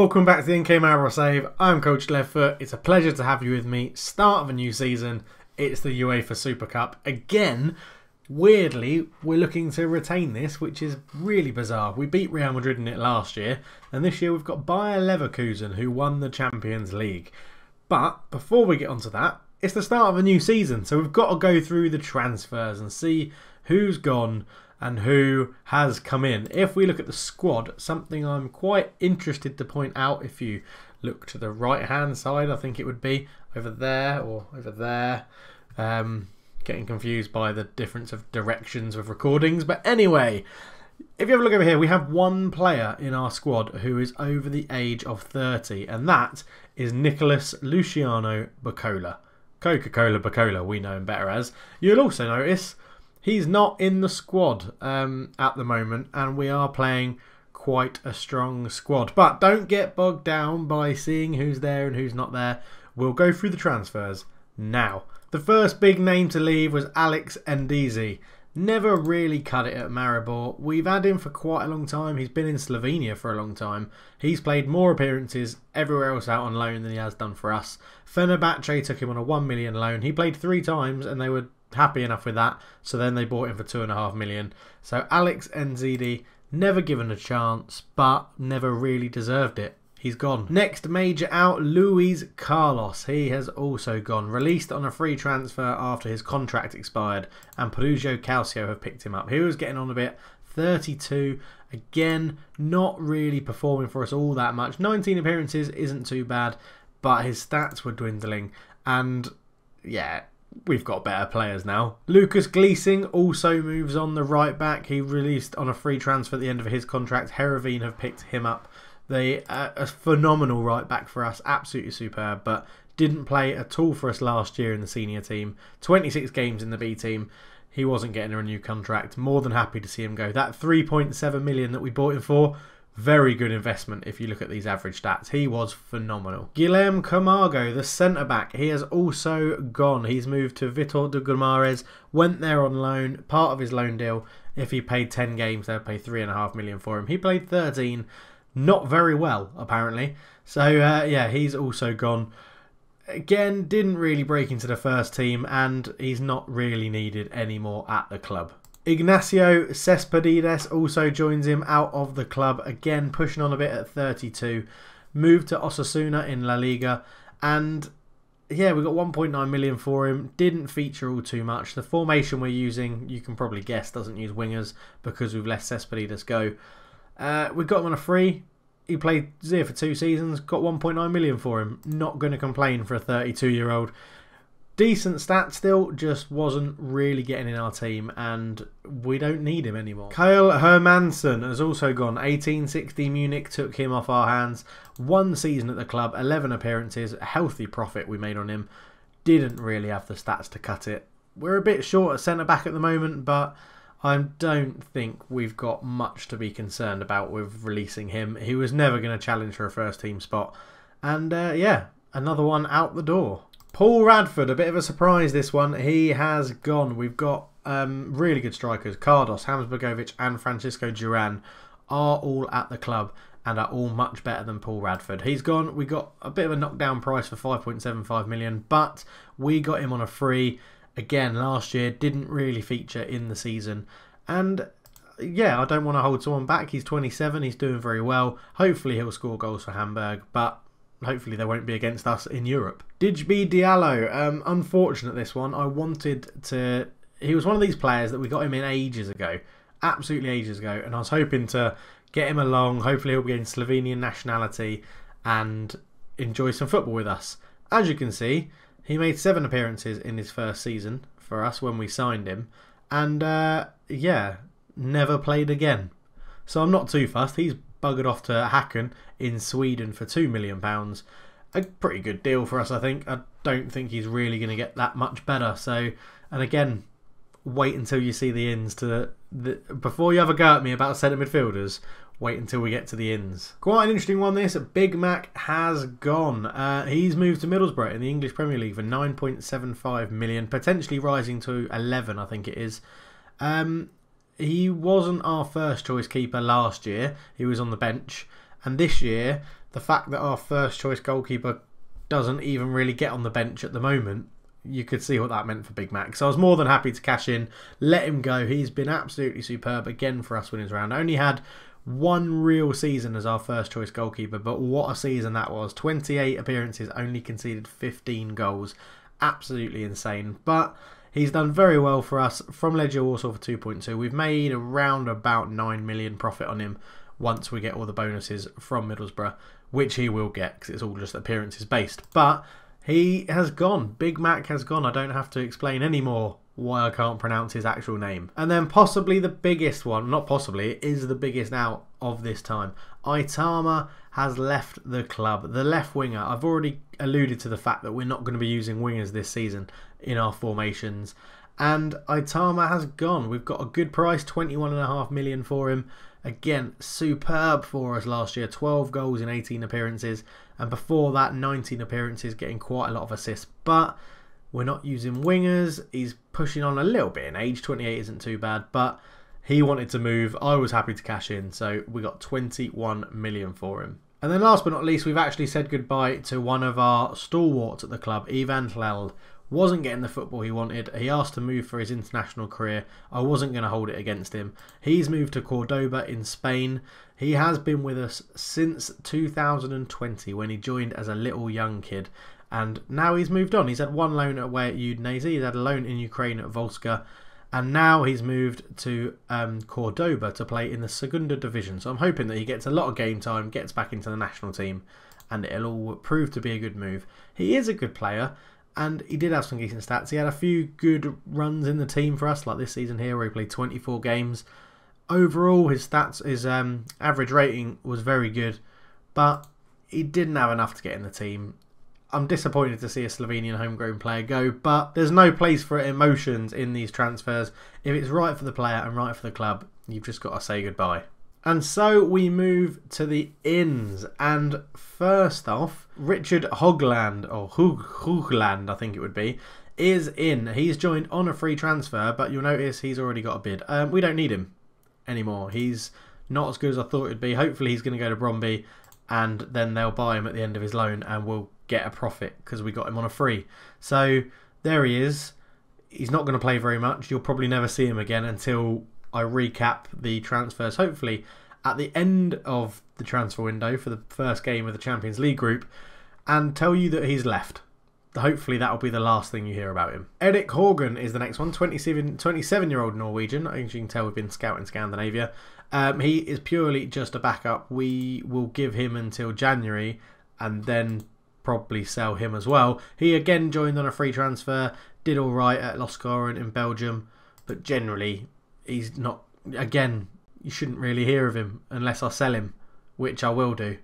Welcome back to the NK Maribor Save. I'm Coach Leftfoot. It's a pleasure to have you with me. Start of a new season. It's the UEFA Super Cup. Again, weirdly, we're looking to retain this, which is really bizarre. We beat Real Madrid in it last year, and this year we've got Bayer Leverkusen, who won the Champions League. But before we get onto that, it's the start of a new season, so we've got to go through the transfers and see who's gone and who has come in. If we look at the squad, something I'm quite interested to point out, if you look to the right hand side, I think it would be over there or over there. Getting confused by the difference of directions of recordings, but anyway, if you have a look over here, we have one player in our squad who is over the age of 30, and that is Nicholas Luciano Bacola. Coca-Cola Bacola, we know him better as. You'll also notice he's not in the squad at the moment, and we are playing quite a strong squad. But don't get bogged down by seeing who's there and who's not there. We'll go through the transfers now. The first big name to leave was Alex Ndizi. Never really cut it at Marirbor. We've had him for quite a long time. He's been in Slovenia for a long time. He's played more appearances everywhere else out on loan than he has done for us. Fenerbahce took him on a 1 million loan. He played 3 times and they were happy enough with that, so then they bought him for 2.5 million. So Alex Ndizi, never given a chance, but never really deserved it. He's gone. Next major out, Luis Carlos. He has also gone. Released on a free transfer after his contract expired, and Perugia Calcio have picked him up. He was getting on a bit. 32. Again, not really performing for us all that much. 19 appearances isn't too bad, but his stats were dwindling. And yeah, we've got better players now. Lucas Gleesing also moves on, the right back. He released on a free transfer at the end of his contract. Heerenveen have picked him up. They a phenomenal right back for us, absolutely superb, but didn't play at all for us last year in the senior team. 26 games in the B team. He wasn't getting a new contract. More than happy to see him go. That 3.7 million that we bought him for, very good investment if you look at these average stats. He was phenomenal. Guilherme Camargo, the centre-back, he has also gone. He's moved to Vitor de Guimarães, went there on loan, part of his loan deal. If he played 10 games, they'd pay 3.5 million for him. He played 13, not very well, apparently. So, yeah, he's also gone. Again, didn't really break into the first team, and he's not really needed anymore at the club. Ignacio Cespedes also joins him out of the club. Again, pushing on a bit at 32. Moved to Osasuna in La Liga. And yeah, we got 1.9 million for him. Didn't feature all too much. The formation we're using, you can probably guess, doesn't use wingers because we've let Cespedes go. We got him on a free. He played 0 for 2 seasons. Got 1.9 million for him. Not going to complain for a 32-year-old. Decent stats still, just wasn't really getting in our team, and we don't need him anymore. Kyle Hermansson has also gone. 1860 Munich took him off our hands. 1 season at the club, 11 appearances, a healthy profit we made on him. Didn't really have the stats to cut it. We're a bit short at centre-back at the moment, but I don't think we've got much to be concerned about with releasing him. He was never going to challenge for a first-team spot. And yeah, another one out the door. Paul Radford, a bit of a surprise this one. He has gone. We've got really good strikers. Cardos, Hamsbergovic and Francisco Duran are all at the club and are all much better than Paul Radford. He's gone. We got a bit of a knockdown price for 5.75 million, but we got him on a free. Again, last year didn't really feature in the season. And yeah, I don't want to hold someone back. He's 27. He's doing very well. Hopefully he'll score goals for Hamburg, but hopefully they won't be against us in Europe. Djigui Diallo, unfortunate this one. I wanted to... He was one of these players that we got him in ages ago. Absolutely ages ago. And I was hoping to get him along. Hopefully he'll be in Slovenian nationality and enjoy some football with us. As you can see, he made 7 appearances in his first season for us when we signed him. And yeah, never played again. So I'm not too fussed. He's buggered off to Häcken in Sweden for £2 million. A pretty good deal for us, I think. I don't think he's really going to get that much better. So, and again, wait until you see the ins to before you have a go at me about centre midfielders. Wait until we get to the ins. Quite an interesting one this. Big Mac has gone. He's moved to Middlesbrough in the English Premier League for 9.75 million, potentially rising to 11, I think it is. He wasn't our first choice keeper last year. He was on the bench. And this year, the fact that our first choice goalkeeper doesn't even really get on the bench at the moment, you could see what that meant for Big Mac. So I was more than happy to cash in, let him go. He's been absolutely superb again for us winners round. Only had one real season as our first choice goalkeeper, but what a season that was. 28 appearances, only conceded 15 goals. Absolutely insane. But he's done very well for us. From Legia Warsaw for 2.2. We've made around about 9 million profit on him once we get all the bonuses from Middlesbrough, which he will get because it's all just appearances based. But he has gone. Big Mac has gone. I don't have to explain anymore why I can't pronounce his actual name. And then possibly the biggest one, not possibly, it is the biggest out of this time. Aitama has left the club. The left winger, I've already alluded to the fact that we're not going to be using wingers this season in our formations. And Aitama has gone. We've got a good price, 21.5 million for him. Again, superb for us last year. 12 goals in 18 appearances. And before that, 19 appearances, getting quite a lot of assists. But we're not using wingers. He's pushing on a little bit in age. 28 isn't too bad, but he wanted to move. I was happy to cash in, so we got 21 million for him. And then last but not least, we've actually said goodbye to one of our stalwarts at the club, Ivan Hleld. Wasn't getting the football he wanted. He asked to move for his international career. I wasn't going to hold it against him. He's moved to Cordoba in Spain. He has been with us since 2020 when he joined as a little young kid. And now he's moved on. He's had one loan away at Udinese. He's had a loan in Ukraine at Volska. And now he's moved to Cordoba to play in the Segunda Division. So I'm hoping that he gets a lot of game time, gets back into the national team, and it'll all prove to be a good move. He is a good player, and he did have some decent stats. He had a few good runs in the team for us, like this season here where he played 24 games. Overall, his stats, his average rating was very good, but he didn't have enough to get in the team. I'm disappointed to see a Slovenian homegrown player go, but there's no place for emotions in these transfers. If it's right for the player and right for the club, you've just got to say goodbye. And so we move to the ins. And first off, Richard Hogland, or Hoogland I think it would be, is in. He's joined on a free transfer, but you'll notice he's already got a bid. We don't need him anymore. He's not as good as I thought it'd be. Hopefully he's going to go to Bromby, and then they'll buy him at the end of his loan and we'll get a profit because we got him on a free. So there he is. He's not going to play very much. You'll probably never see him again until I recap the transfers, hopefully at the end of the transfer window for the first game of the Champions League group, and tell you that he's left. Hopefully that'll be the last thing you hear about him. Erik Horgen is the next one, 27-year-old Norwegian. I think you can tell we've been scouting Scandinavia. He is purely just a backup. We will give him until January and then probably sell him as well. He again joined on a free transfer, did all right at Loscoren in Belgium, but generally he's not. Again, you shouldn't really hear of him unless I sell him, which I will do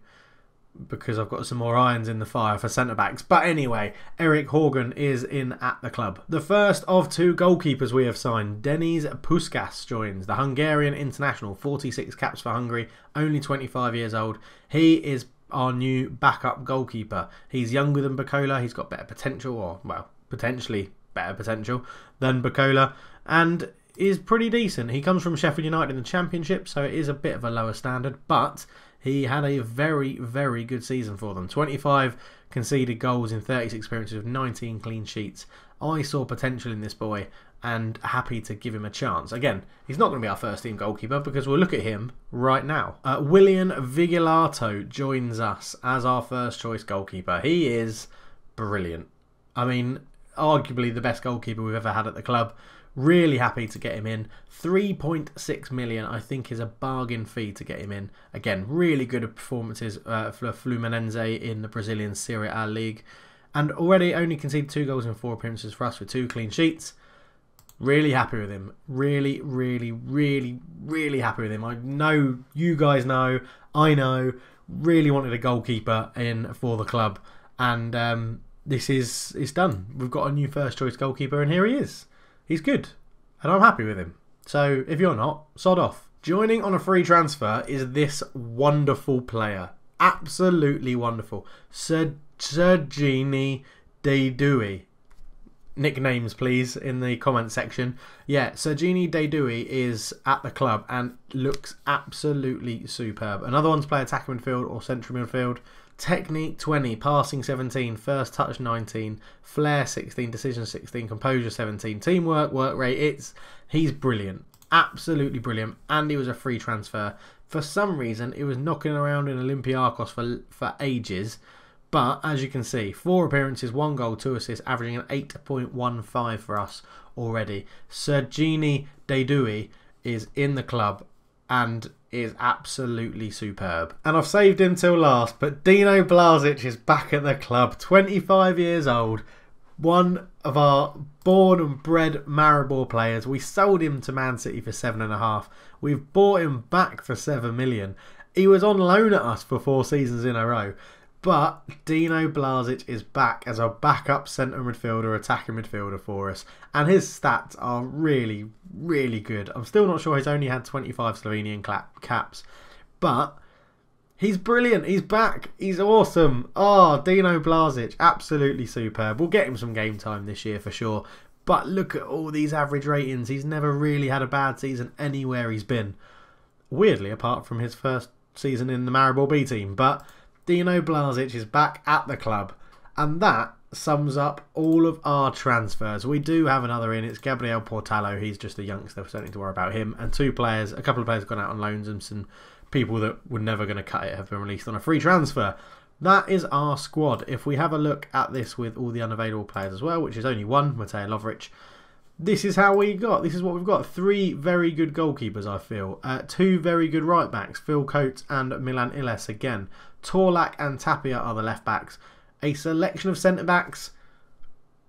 because I've got some more irons in the fire for centre backs. But anyway, Erik Horgen is in at the club. The first of two goalkeepers we have signed, Denis Puskas, joins, the Hungarian international, 46 caps for Hungary, only 25 years old. He is our new backup goalkeeper. He's younger than Bacola. He's got better potential, or well, potentially better potential than Bacola, and is pretty decent. He comes from Sheffield United in the Championship, so it is a bit of a lower standard, but he had a very, very good season for them. 25 conceded goals in 36 appearances with 19 clean sheets. I saw potential in this boy and happy to give him a chance. Again, he's not going to be our first team goalkeeper because we'll look at him right now. William Vigilato joins us as our first choice goalkeeper. He is brilliant. I mean, arguably the best goalkeeper we've ever had at the club. Really happy to get him in. 3.6 million I think is a bargain fee to get him in. Again, really good performances for Fluminense in the Brazilian Serie A league. And already only conceded 2 goals in 4 appearances for us with 2 clean sheets. Really happy with him. Really, really, really, really happy with him. I know you guys know. I know. Really wanted a goalkeeper in for the club. And this is it's done. We've got a new first choice goalkeeper and here he is. He's good, and I'm happy with him. So if you're not, sod off. Joining on a free transfer is this wonderful player. Absolutely wonderful. Sergini Dedui. nicknames, please, in the comment section. Yeah, Sergini Deidui is at the club and looks absolutely superb. Another one to play attacking midfield or central midfield. Technique 20, passing 17, first touch 19, flair 16, decision 16, composure 17, teamwork, work rate. He's brilliant, absolutely brilliant, and he was a free transfer. For some reason, he was knocking around in Olympiacos for ages, but as you can see, 4 appearances, 1 goal, 2 assists, averaging an 8.15 for us already. Sergini Deidui is in the club and is absolutely superb. And I've saved him till last, but Dino Blažić is back at the club, 25 years old, one of our born and bred Marirbor players. We sold him to Man City for 7.5. We've bought him back for 7 million. He was on loan at us for 4 seasons in a row. But Dino Blažić is back as a backup centre midfielder, attacking midfielder for us. And his stats are really, really good. I'm still not sure he's only had 25 Slovenian caps. But he's brilliant. He's back. He's awesome. Oh, Dino Blažić, absolutely superb. We'll get him some game time this year for sure. But look at all these average ratings. He's never really had a bad season anywhere he's been. Weirdly, apart from his first season in the Maribor B team. But Dino Blažić is back at the club, and that sums up all of our transfers. We do have another in. It's Gabriel Portallo. He's just a youngster, so don't need to worry about him. And 2 players, a couple of players have gone out on loans, and some people that were never going to cut it have been released on a free transfer. That is our squad. If we have a look at this with all the unavailable players as well, which is only 1, Bayer Leverkusen, this is how we got. This is what we've got. 3 very good goalkeepers, I feel. 2 very good right backs, Phil Coates and Milan Illes again. Torlak and Tapia are the left backs. A selection of centre backs,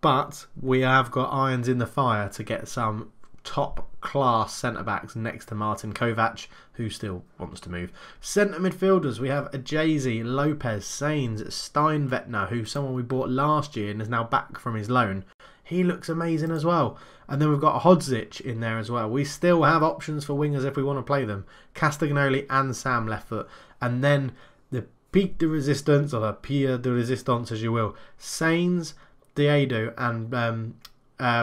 but we have got irons in the fire to get some top class centre backs next to Martin Kovac, who still wants to move. Centre midfielders, we have Ajazi, Lopez, Sainz, Steinvettner, who's someone we bought last year and is now back from his loan. He looks amazing as well. And then we've got Hodzic in there as well. We still have options for wingers if we want to play them. Castagnoli and Sam left foot. And then the Pic de Resistance, or the Pier de Resistance as you will. Sainz, Diedo, and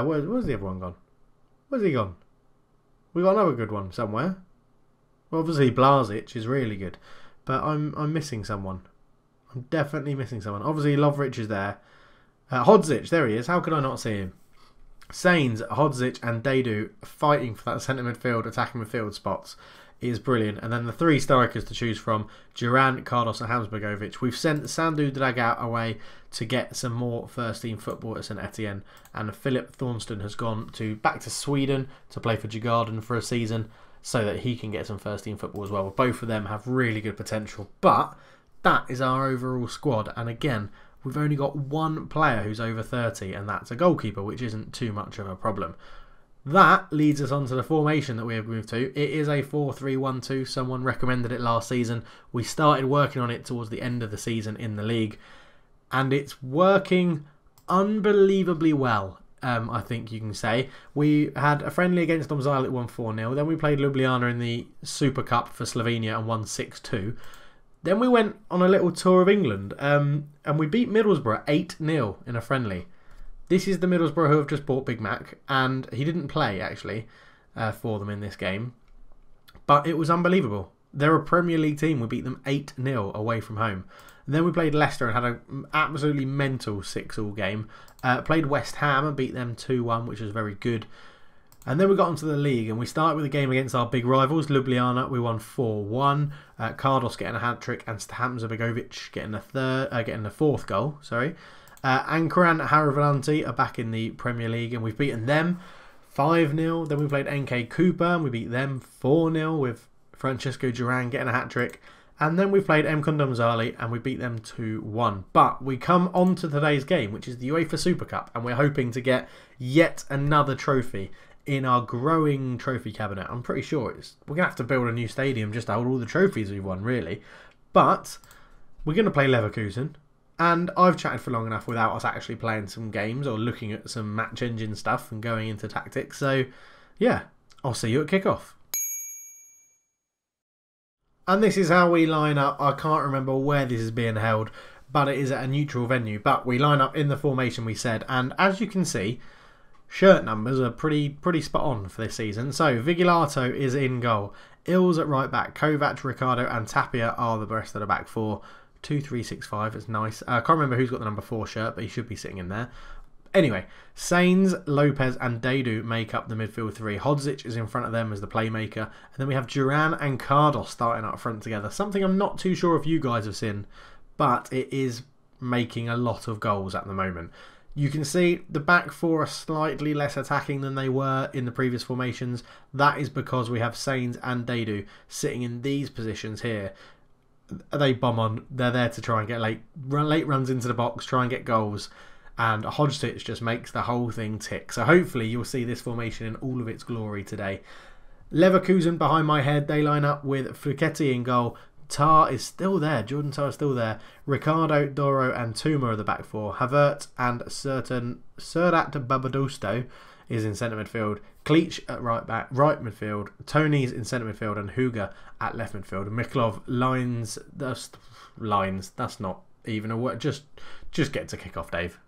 where's the other one gone? Where's he gone? We got another good one somewhere. Well, obviously Blažić is really good. But I'm missing someone. I'm definitely missing someone. Obviously Lovric is there. Hodzic, there he is. How could I not see him? Sainz, Hodzic and Deidou fighting for that centre midfield, attacking midfield spots is brilliant. And then the 3 strikers to choose from, Durant, Cardos and Hamsbergovic. We've sent Sandu Dragout away to get some more first team football at St Etienne. And Philip Thornston has gone back to Sweden to play for Djurgården for a season so that he can get some first team football as well. Both of them have really good potential. But that is our overall squad. And again, we've only got 1 player who's over 30, and that's a goalkeeper, which isn't too much of a problem. That leads us on to the formation that we have moved to. It is a 4-3-1-2. Someone recommended it last season. We started working on it towards the end of the season in the league, and it's working unbelievably well, I think you can say. We had a friendly against Domžale, it won 4-0. Then we played Ljubljana in the Super Cup for Slovenia and won 6-2. Then we went on a little tour of England and we beat Middlesbrough 8-0 in a friendly. This is the Middlesbrough who have just bought Big Mac, and he didn't play actually for them in this game. But it was unbelievable. They're a Premier League team. We beat them 8-0 away from home. And then we played Leicester and had an absolutely mental 6-all game. Played West Ham and beat them 2-1, which was very good. And then we got onto the league, and we started with a game against our big rivals, Ljubljana. We won 4-1. Cardos getting a hat-trick, and Hamza Begovic getting the 4th goal. Sorry. Ankaran Haravanti are back in the Premier League, and we've beaten them 5-0. Then we played NK Cooper, and we beat them 4-0 with Francesco Duran getting a hat-trick. And then we played M. Domžale, and we beat them 2-1. But we come on to today's game, which is the UEFA Super Cup, and we're hoping to get yet another trophy in our growing trophy cabinet. I'm pretty sure we're going to have to build a new stadium just to hold all the trophies we've won, really. But we're going to play Leverkusen, and I've chatted for long enough without us actually playing some games or looking at some match engine stuff and going into tactics. So, yeah, I'll see you at kickoff. And this is how we line up. I can't remember where this is being held, but it is at a neutral venue. But we line up in the formation we said, and as you can see, shirt numbers are pretty spot on for this season. So Vigilato is in goal. Ills at right back. Kovac, Ricardo and Tapia are the rest of the back four. 2-3-6-5 is nice. I can't remember who's got the number 4 shirt, but he should be sitting in there. Anyway, Sainz, Lopez and Dadu make up the midfield three. Hodzic is in front of them as the playmaker. And then we have Duran and Cardos starting up front together. Something I'm not too sure if you guys have seen, but it is making a lot of goals at the moment. You can see the back four are slightly less attacking than they were in the previous formations. That is because we have Sainz and Dadu sitting in these positions here. They bomb on. They're there to try and get late runs into the box, try and get goals. And Hodzic just makes the whole thing tick. So hopefully you'll see this formation in all of its glory today. Leverkusen behind my head. They line up with Fouquetti in goal. Tar is still there. Jordan Tar is still there. Ricardo, Doro and Tuma are the back four. Havertz and Serdat Babadosto is in centre midfield. Cleach at right back, right midfield. Tony's in centre midfield and Huga at left midfield. Miklov lines. That's not even a word. Just get to kick off, Dave.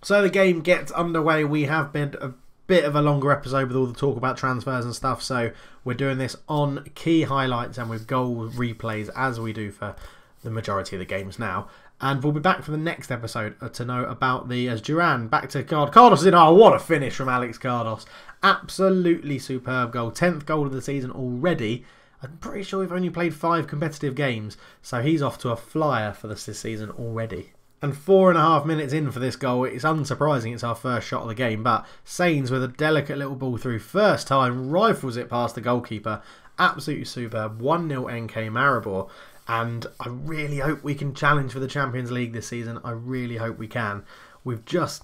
So the game gets underway. We have been a bit of a longer episode with all the talk about transfers and stuff, so we're doing this on key highlights and with goal replays as we do for the majority of the games now. And we'll be back for the next episode to know about as Duran back to Cardos in. Oh, what a finish from Alex Cardos. Absolutely superb goal. 10th goal of the season already. I'm pretty sure we've only played 5 competitive games, so he's off to a flyer for this season already. And 4.5 minutes in for this goal, it's unsurprising it's our first shot of the game, but Sainz with a delicate little ball through first time, rifles it past the goalkeeper. Absolutely superb. 1-0 NK Maribor. And I really hope we can challenge for the Champions League this season. I really hope we can. Mislova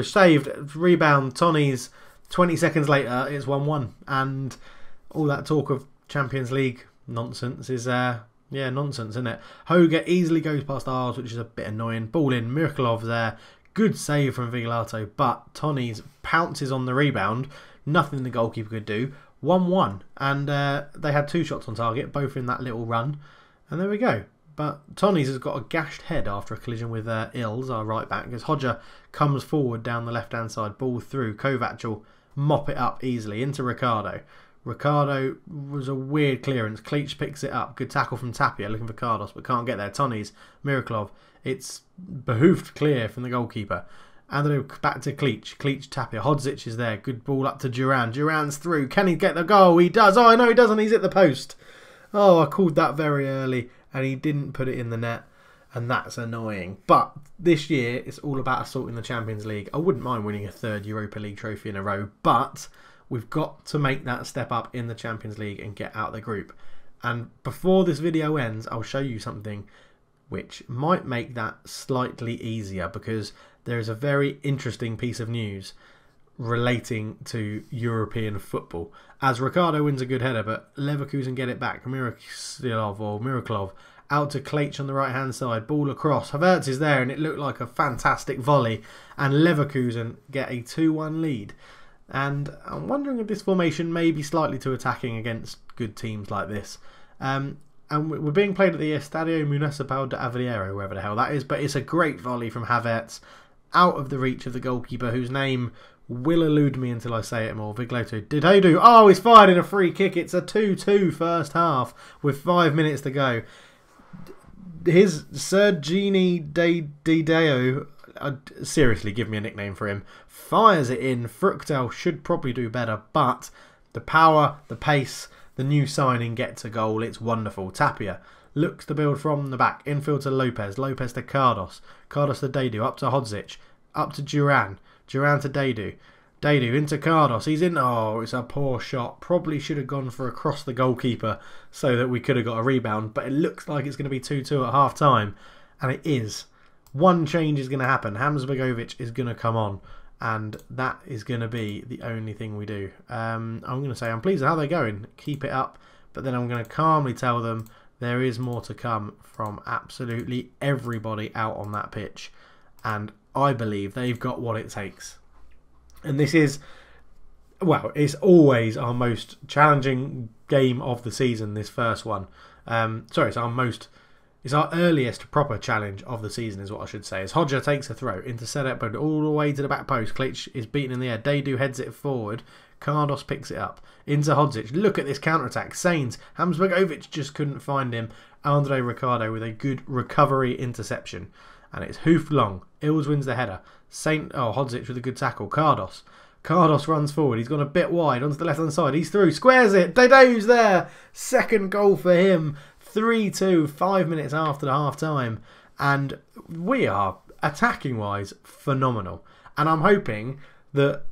saved. Rebound, Tony's 20 seconds later, it's 1-1. And all that talk of Champions League nonsense is... yeah, nonsense, isn't it? Hoga easily goes past Arles, which is a bit annoying. Ball in, Mirkolov there. Good save from Vigilato, but Tony's pounces on the rebound. Nothing the goalkeeper could do. 1-1. And they had 2 shots on target, both in that little run. And there we go. But Tony's has got a gashed head after a collision with Ills, our right back, as Hodger comes forward down the left-hand side. Ball through. Kovac will mop it up easily into Ricardo. Ricardo was a weird clearance. Cleach picks it up. Good tackle from Tapia looking for Cardos, but can't get there. Tony's, Miraklov. It's behooved clear from the goalkeeper. And then back to Cleach. Cleach, Tapia. Hodzic is there. Good ball up to Duran. Duran's through. Can he get the goal? He does. Oh, no, he doesn't. He's at the post. Oh, I called that very early and he didn't put it in the net. And that's annoying. But this year, it's all about assaulting the Champions League. I wouldn't mind winning a 3rd Europa League trophy in a row, but we've got to make that step up in the Champions League and get out of the group. And before this video ends, I'll show you something which might make that slightly easier, because there is a very interesting piece of news relating to European football. As Ricardo wins a good header, but Leverkusen get it back. Miraklov out to Cleach on the right hand side. Ball across. Havertz is there and it looked like a fantastic volley. And Leverkusen get a 2-1 lead. And I'm wondering if this formation may be slightly too attacking against good teams like this. And we're being played at the Estadio Municipal de Aveiro, wherever the hell that is. But it's a great volley from Havertz, out of the reach of the goalkeeper, whose name will elude me until I say it more. Viglato Didadu. Oh, he's fired in a free kick. It's a 2-2 first half with 5 minutes to go. His Sergini Dideo, seriously, give me a nickname for him, fires it in. Fructel should probably do better, but the power, the pace, the new signing gets a goal. It's wonderful. Tapia looks to build from the back. Infield to Lopez. Lopez to Cardos. Cardos to Dadu. Up to Hodzic. Up to Duran. Duran to Dadu. Dadu into Cardos. He's in. Oh, it's a poor shot. Probably should have gone for across the goalkeeper so that we could have got a rebound. But it looks like it's going to be 2-2 at half time. And it is. One change is going to happen. Hamsbergovic is going to come on. And that is going to be the only thing we do. I'm going to say I'm pleased with how they're going. Keep it up. But then I'm going to calmly tell them there is more to come from absolutely everybody out on that pitch. And I believe they've got what it takes. And this is, well, it's always our most challenging game of the season, this first one. Sorry, it's our most It's our earliest proper challenge of the season, is what I should say. As Hodger takes a throw into set-up, but all the way to the back post. Klitsch is beaten in the air. Daydu heads it forward. Cardos picks it up. Into Hodzic. Look at this counter-attack. Sainz. Hamsbergovic just couldn't find him. Andre Ricardo with a good recovery interception. And it's hoofed long. Ills wins the header. Hodzic with a good tackle. Cardos. Cardos runs forward. He's gone a bit wide onto the left-hand side. He's through. Squares it. Daydu's there. Second goal for him. 3-2, 5 minutes after the half-time. And we are, attacking-wise, phenomenal. And I'm hoping that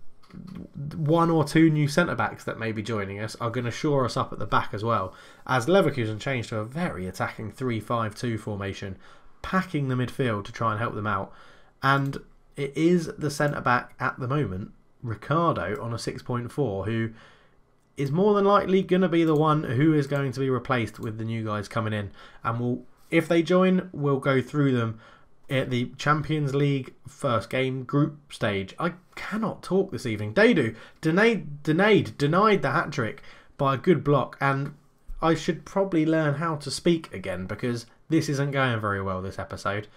one or two new centre-backs that may be joining us are going to shore us up at the back as well. As Leverkusen changed to a very attacking 3-5-2 formation, packing the midfield to try and help them out. And it is the centre-back at the moment, Ricardo, on a 6.4, who is more than likely going to be the one who is going to be replaced with the new guys coming in. And if they join, we'll go through them at the Champions League first game group stage. I cannot talk this evening. Daydu denied the hat-trick by a good block. And I should probably learn how to speak again, because this isn't going very well this episode.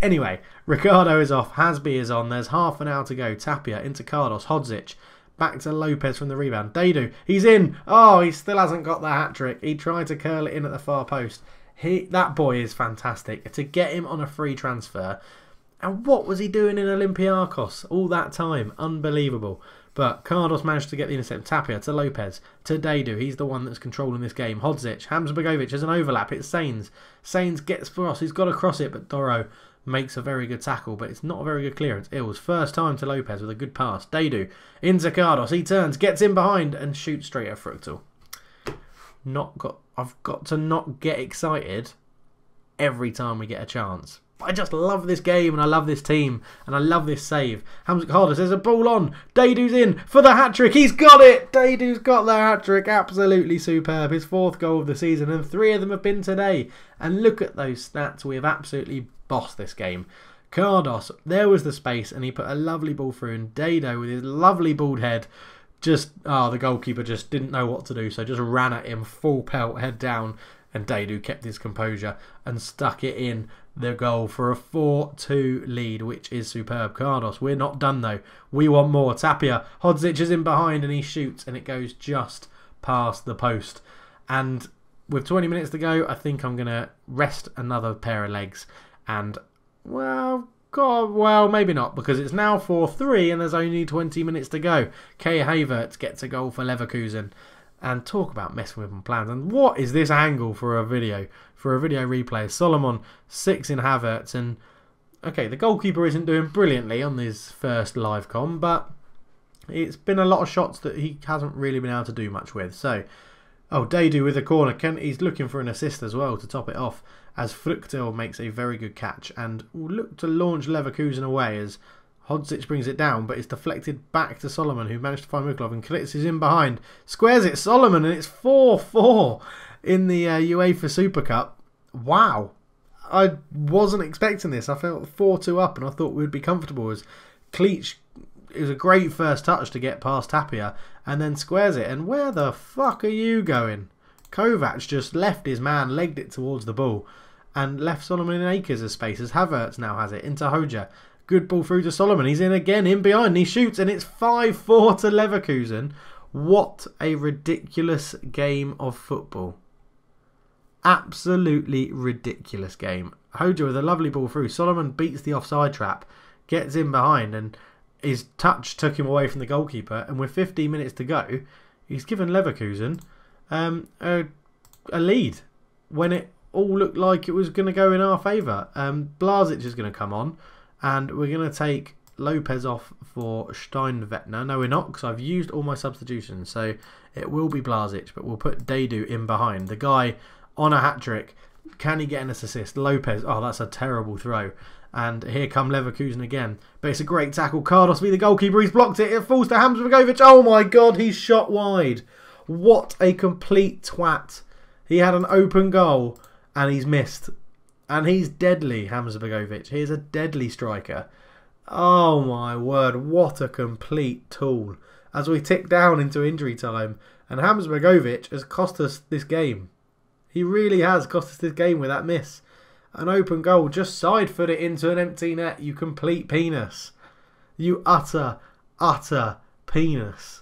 Anyway, Ricardo is off. Hasby is on. There's half an hour to go. Tapia into Cardos. Hodzic. Back to Lopez from the rebound. Daydu. He's in. Oh, he still hasn't got the hat-trick. He tried to curl it in at the far post. That boy is fantastic. To get him on a free transfer. And what was he doing in Olympiacos all that time? Unbelievable. But Cardos managed to get the intercept. Tapia to Lopez. To Daydu. He's the one that's controlling this game. Hodzic. Hamsbergovic has an overlap. It's Sainz. Sainz gets across. He's got to cross it, but Doro makes a very good tackle, but it's not a very good clearance. Ills first time to Lopez with a good pass. Daydu into Cardos. He turns, gets in behind, and shoots straight at Fruchtel. I've got to not get excited every time we get a chance. I just love this game, and I love this team, and I love this save. Cardos, there's a ball on. Daydu's in for the hat-trick. He's got it. Daydu's got the hat-trick. Absolutely superb. His 4th goal of the season, and 3 of them have been today. And look at those stats. We have absolutely bossed this game. Cardos, there was the space, and he put a lovely ball through, and Daydu with his lovely bald head the goalkeeper just didn't know what to do, so just ran at him full pelt, head down, and Daydu kept his composure and stuck it in the goal for a 4-2 lead, which is superb. Cardos, we're not done though. We want more. Tapia, Hodzic is in behind, and he shoots, and it goes just past the post. And with 20 minutes to go, I think I'm going to rest another pair of legs. And, well, maybe not, because it's now 4-3 and there's only 20 minutes to go. Kay Havertz gets a goal for Leverkusen. And talk about messing with my plans. And what is this angle for a video? For a video replay. Solomon 6 in Havertz. And, okay, the goalkeeper isn't doing brilliantly on his first live com, but it's been a lot of shots that he hasn't really been able to do much with. So, Daydu with a corner. He's looking for an assist as well to top it off, as Fruchtel makes a very good catch and will look to launch Leverkusen away as Hodzic brings it down, but it's deflected back to Solomon, who managed to find Muklov, and Klitsch is in behind. Squares it, Solomon, and it's 4-4 in the UEFA Super Cup. Wow. I wasn't expecting this. I felt 4-2 up, and I thought we'd be comfortable, as Klitsch is a great first touch to get past Tapia, and then squares it. And where the fuck are you going? Kovac just left his man, legged it towards the ball, and left Solomon in acres of space, as Havertz now has it into Hodger. Good ball through to Solomon. He's in again, in behind, and he shoots, and it's 5-4 to Leverkusen. What a ridiculous game of football. Absolutely ridiculous game. Hodger with a lovely ball through. Solomon beats the offside trap, gets in behind, and his touch took him away from the goalkeeper. And with 15 minutes to go, he's given Leverkusen a lead when it all looked like it was going to go in our favour. Blazic is going to come on, and we're going to take Lopez off for Steinvettner. No, we're not, because I've used all my substitutions. So it will be Blazic, but we'll put Daydu in behind. The guy on a hat-trick. Can he get an assist? Lopez. Oh, that's a terrible throw. And here come Leverkusen again. But it's a great tackle. Cardos v the goalkeeper. He's blocked it. It falls to Hamsbergovic. Oh my God, he's shot wide. What a complete twat. He had an open goal and he's missed. And he's deadly, Hamsbergovic. He is a deadly striker. Oh my word, what a complete tool. As we tick down into injury time. And Hamsbergovic has cost us this game. He really has cost us this game with that miss. An open goal, just side foot it into an empty net, you complete penis. You utter penis.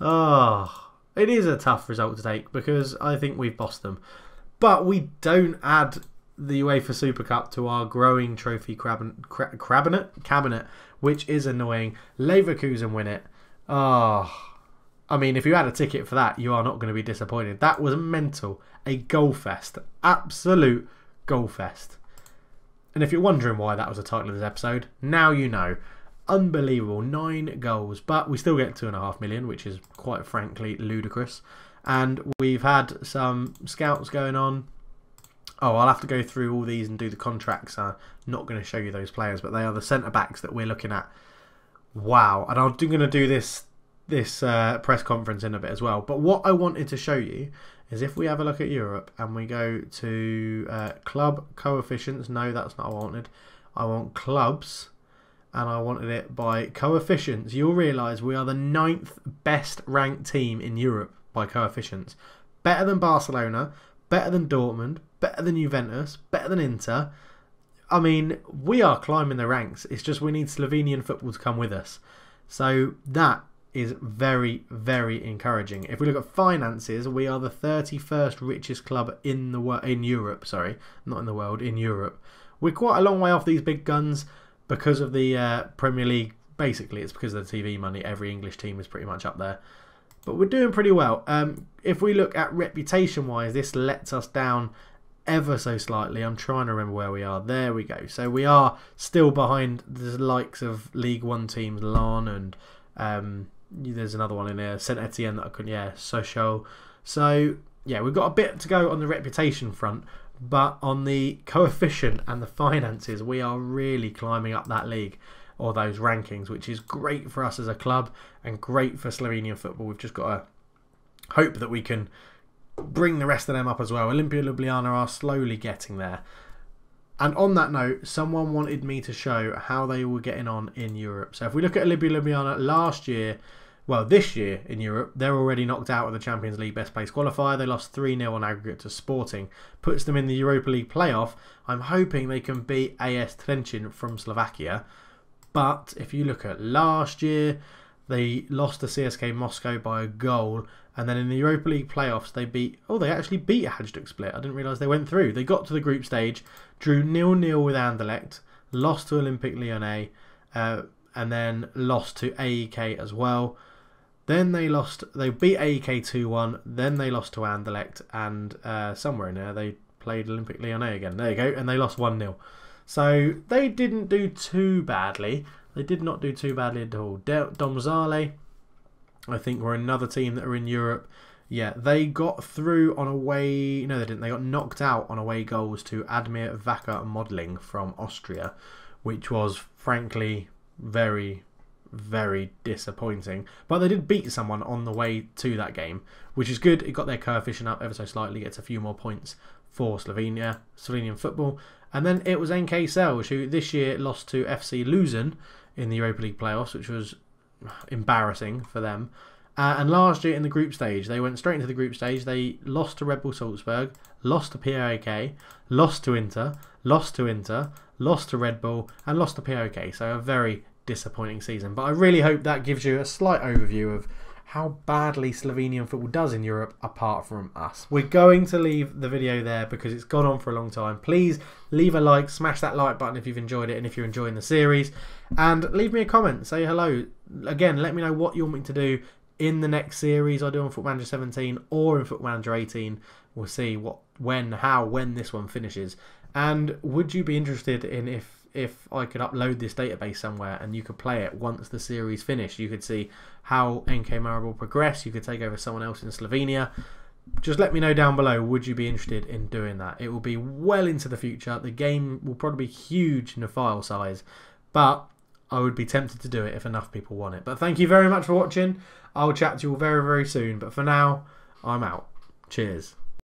Oh, it is a tough result to take because I think we've bossed them. But we don't add the UEFA Super Cup to our growing trophy cabinet, which is annoying. Leverkusen win it. Oh, I mean, if you had a ticket for that, you are not going to be disappointed. That was mental. A goal fest. Absolute goal fest. And if you're wondering why that was the title of this episode, now you know. Unbelievable. 9 goals. But we still get 2.5 million, which is quite frankly ludicrous. And we've had some scouts going on. Oh, I'll have to go through all these and do the contracts. I'm not going to show you those players, but they are the centre-backs that we're looking at. Wow. And I'm going to do this press conference in a bit as well. But what I wanted to show you is if we have a look at Europe and we go to club coefficients. No, that's not what I wanted. I want clubs and I wanted it by coefficients. You'll realise we are the 9th best ranked team in Europe by coefficients. Better than Barcelona, better than Dortmund, better than Juventus, better than Inter. I mean, we are climbing the ranks. It's just we need Slovenian football to come with us. So that is very, very encouraging. If we look at finances, we are the 31st richest club in Europe. Sorry, not in the world, in Europe. We're quite a long way off these big guns because of the Premier League. Basically, it's because of the TV money. Every English team is pretty much up there. But we're doing pretty well. If we look at reputation-wise, this lets us down ever so slightly. I'm trying to remember where we are. There we go. So we are still behind the likes of League One teams, Lyon and there's another one in there, Saint Etienne that I couldn't, Sochaux. So yeah, we've got a bit to go on the reputation front, but on the coefficient and the finances, we are really climbing up that league or those rankings, which is great for us as a club and great for Slovenian football. We've just got to hope that we can bring the rest of them up as well. Olimpia Ljubljana are slowly getting there. And on that note, someone wanted me to show how they were getting on in Europe. So if we look at Olimpia Ljubljana last year, well, this year in Europe, they're already knocked out of the Champions League best place qualifier. They lost 3-0 on aggregate to Sporting. Puts them in the Europa League playoff. I'm hoping they can beat AS Trenčín from Slovakia. But if you look at last year, they lost to CSK Moscow by a goal. And then in the Europa League playoffs, they actually beat Hajduk Split. I didn't realise they went through. They got to the group stage, drew 0-0 with Anderlecht, lost to Olympique Lyonnais, and then lost to AEK as well. Then they beat AEK 2-1, then they lost to Anderlecht, and somewhere in there they played Olympique Lyonnais again. There you go, and they lost 1-0. So they didn't do too badly. They did not do too badly at all. Domzale, I think, were another team that are in Europe. Yeah, they got through on away... No, they didn't. They got knocked out on away goals to Admir Wacker Modeling from Austria, which was, frankly, very, very disappointing. But they did beat someone on the way to that game, which is good. It got their coefficient up ever so slightly. Gets a few more points for Slovenian football. And then it was NK Celje, who this year lost to FC Luzern in the Europa League playoffs, which was embarrassing for them. And last year in the group stage, they went straight into the group stage. They lost to Red Bull Salzburg, lost to PAOK, lost to Inter, lost to Red Bull, and lost to PAOK. So a very disappointing season. But I really hope that gives you a slight overview of how badly Slovenian football does in Europe apart from us. We're going to leave the video there because it's gone on for a long time. Please leave a like, smash that like button if you've enjoyed it and if you're enjoying the series. And leave me a comment, say hello. Again, let me know what you want me to do in the next series I do on Football Manager 17 or in Football Manager 18. We'll see when this one finishes. And would you be interested in if I could upload this database somewhere and you could play it once the series finished? You could see how NK Maribor progress. You could take over someone else in Slovenia. Just let me know down below, would you be interested in doing that? It will be well into the future. The game will probably be huge in the file size, but I would be tempted to do it if enough people want it. But thank you very much for watching. I'll chat to you all very, very soon. But for now, I'm out. Cheers.